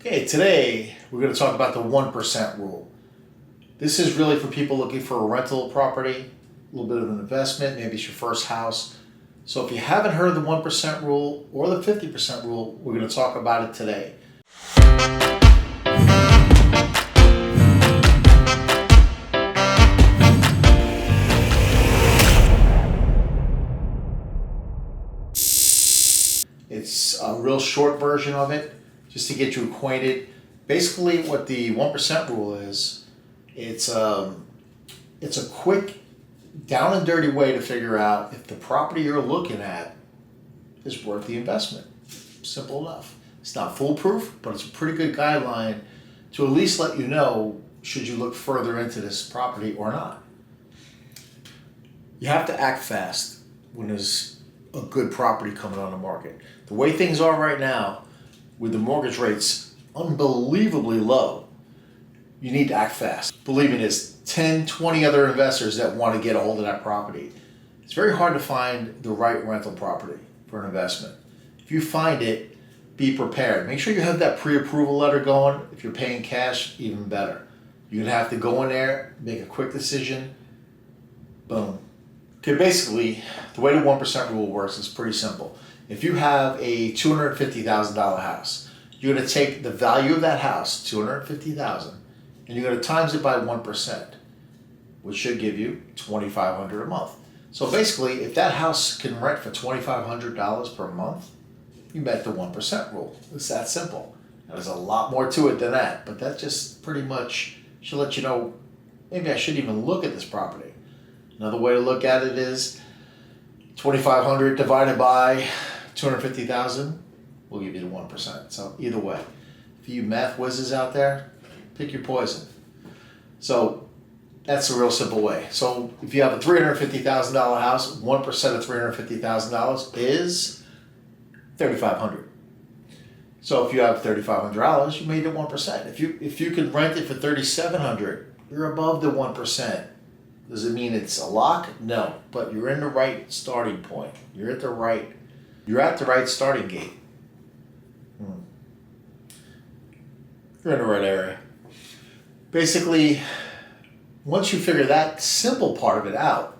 Okay, today we're going to talk about the 1% rule. This is really for people looking for a rental property, a little bit of an investment, maybe it's your first house. So if you haven't heard of the 1% rule or the 50% rule, we're going to talk about it today. It's a real short version of it, just to get you acquainted. Basically, what the 1% rule is, it's a quick, down and dirty way to figure out if the property you're looking at is worth the investment. Simple enough. It's not foolproof, but it's a pretty good guideline to at least let you know should you look further into this property or not. You have to act fast when there's a good property coming on the market. The way things are right now, with the mortgage rates unbelievably low, you need to act fast. Believe me, there's 10, 20 other investors that want to get a hold of that property. It's very hard to find the right rental property for an investment. If you find it, be prepared. Make sure you have that pre-approval letter going. If you're paying cash, even better. You're gonna have to go in there, make a quick decision, boom. Okay, basically, the way the 1% rule works is pretty simple. If you have a $250,000 house, you're going to take the value of that house, $250,000, and you're going to times it by 1%, which should give you $2,500 a month. So basically, if that house can rent for $2,500 per month, you met the 1% rule. It's that simple. Now, there's a lot more to it than that, but that just pretty much should let you know, maybe I shouldn't even look at this property. Another way to look at it is 2,500 divided by 250,000 will give you the 1%. So either way, if you math whizzes out there, pick your poison. So that's a real simple way. So if you have a $350,000 house, 1% of $350,000 is $3,500. So if you have $3,500, you made it 1%. If you could rent it for $3,700, you're above the 1%. Does it mean it's a lock? No, but you're in the right starting point. You're at the right starting gate. You're in the right area. Basically, once you figure that simple part of it out,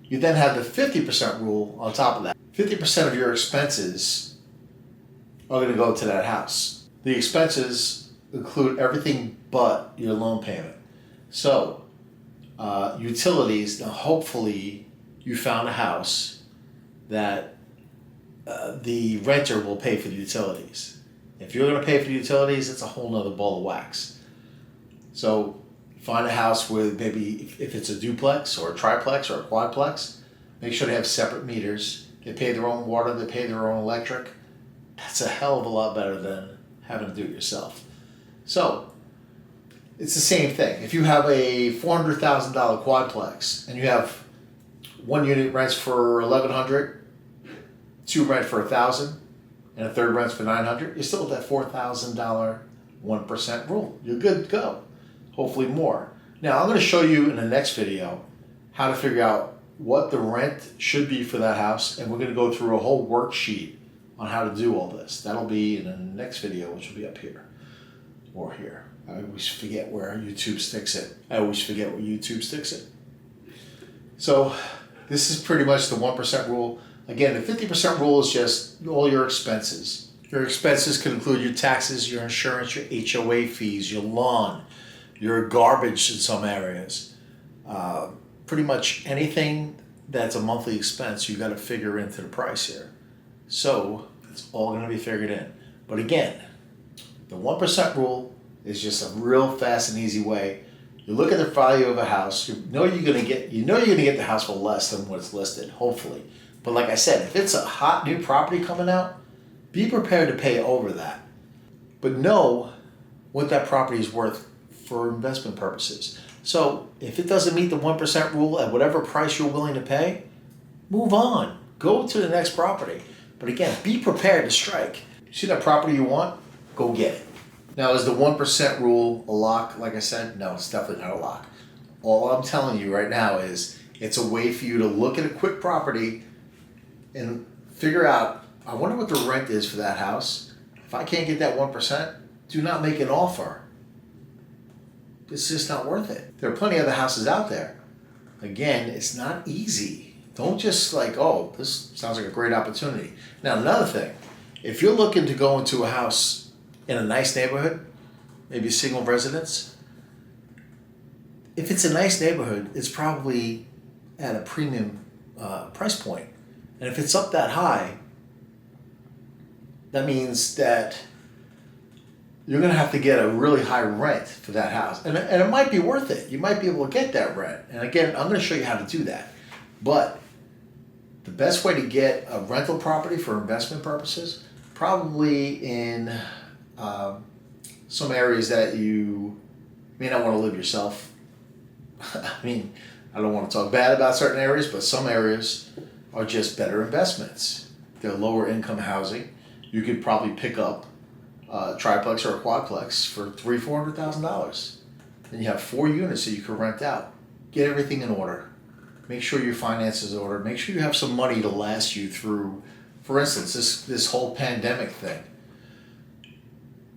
you then have the 50% rule on top of that. 50% of your expenses are going to go to that house. The expenses include everything but your loan payment. So, utilities, now hopefully you found a house that the renter will pay for the utilities. If you're going to pay for the utilities, it's a whole nother ball of wax. So find a house with maybe, if it's a duplex or a triplex or a quadplex, make sure they have separate meters. They pay their own water, they pay their own electric. That's a hell of a lot better than having to do it yourself. So it's the same thing. If you have a $400,000 quadplex and you have one unit rents for $1,100, two rent for $1,000, and a third rents for $900, you're still at that $4,000 1% rule. You're good to go. Hopefully more. Now I'm going to show you in the next video how to figure out what the rent should be for that house, and we're going to go through a whole worksheet on how to do all this. That'll be in the next video, which will be up here or here. I always forget where YouTube sticks it. So this is pretty much the 1% rule. Again, the 50% rule is just all your expenses. Your expenses can include your taxes, your insurance, your HOA fees, your lawn, your garbage in some areas. Pretty much anything that's a monthly expense, you got to figure into the price here. So it's all going to be figured in. But again, the 1% rule is just a real fast and easy way. You look at the value of a house. You know you're gonna get the house for less than what's listed, hopefully. But like I said, if it's a hot new property coming out, be prepared to pay over that. But know what that property is worth for investment purposes. So if it doesn't meet the 1% rule at whatever price you're willing to pay, move on. Go to the next property. But again, be prepared to strike. You see that property you want? Go get it. Now, is the 1% rule a lock? Like I said, no, it's definitely not a lock. All I'm telling you right now is it's a way for you to look at a quick property and figure out, I wonder what the rent is for that house. If I can't get that 1%, do not make an offer. It's just not worth it. There are plenty of other houses out there. Again, it's not easy. Don't just like, oh, this sounds like a great opportunity. Now, another thing, if you're looking to go into a house in a nice neighborhood, maybe a single residence, if it's a nice neighborhood, it's probably at a premium price point. And if it's up that high, that means that you're going to have to get a really high rent for that house. And it might be worth it. You might be able to get that rent. And again, I'm going to show you how to do that. But the best way to get a rental property for investment purposes, probably in some areas that you may not want to live yourself. I mean, I don't want to talk bad about certain areas, but some areas are just better investments. They're lower income housing. You could probably pick up a triplex or a quadplex for $300,000-$400,000. Then you have 4 units that you can rent out. Get everything in order. Make sure your finances are in order. Make sure you have some money to last you through, for instance, this whole pandemic thing.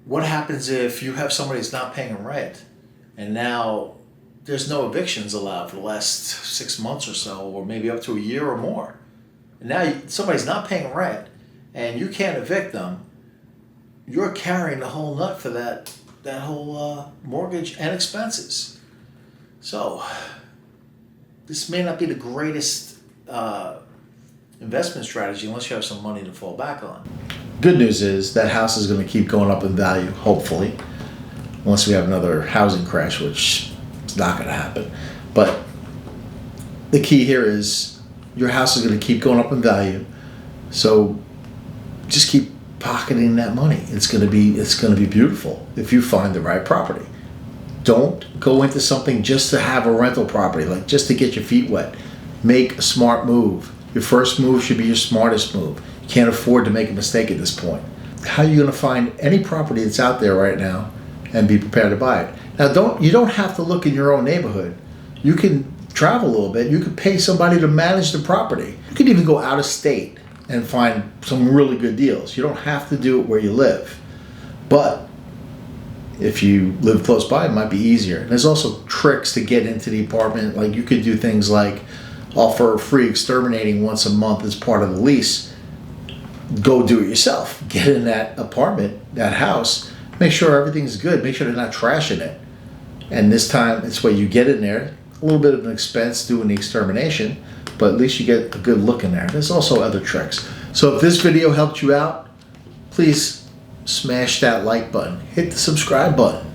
What happens if you have somebody that's not paying rent and now there's no evictions allowed for the last 6 months or so, or maybe up to a year or more? And now somebody's not paying rent and you can't evict them. You're carrying the whole nut for that whole mortgage and expenses. So this may not be the greatest investment strategy unless you have some money to fall back on. Good news is that house is going to keep going up in value, hopefully, unless we have another housing crash, which is not going to happen. But the key here is your house is going to keep going up in value, so just keep pocketing that money. It's going to be beautiful if you find the right property. Don't go into something just to have a rental property, like just to get your feet wet. Make a smart move. Your first move should be your smartest move. You can't afford to make a mistake at this point. How are you going to find any property that's out there right now and be prepared to buy it? Now, you don't have to look in your own neighborhood. You can travel a little bit. You can pay somebody to manage the property. You can even go out of state and find some really good deals. You don't have to do it where you live. But if you live close by, it might be easier. And there's also tricks to get into the apartment. Like you could do things like offer free exterminating once a month as part of the lease. Go do it yourself. Get in that apartment, that house. Make sure everything's good. Make sure they're not trashing it. And this time, it's where you get in there. A little bit of an expense doing the extermination, but at least you get a good look in there. There's also other tricks. So if this video helped you out, please smash that like button. Hit the subscribe button.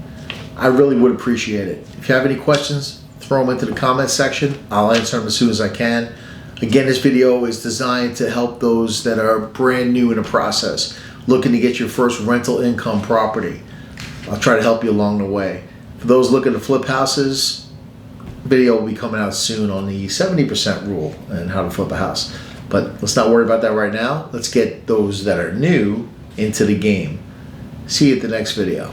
I really would appreciate it. If you have any questions, throw them into the comments section. I'll answer them as soon as I can. Again, this video is designed to help those that are brand new in the process, looking to get your first rental income property. I'll try to help you along the way. For those looking to flip houses, video will be coming out soon on the 70% rule and how to flip a house. But let's not worry about that right now. Let's get those that are new into the game. See you at the next video.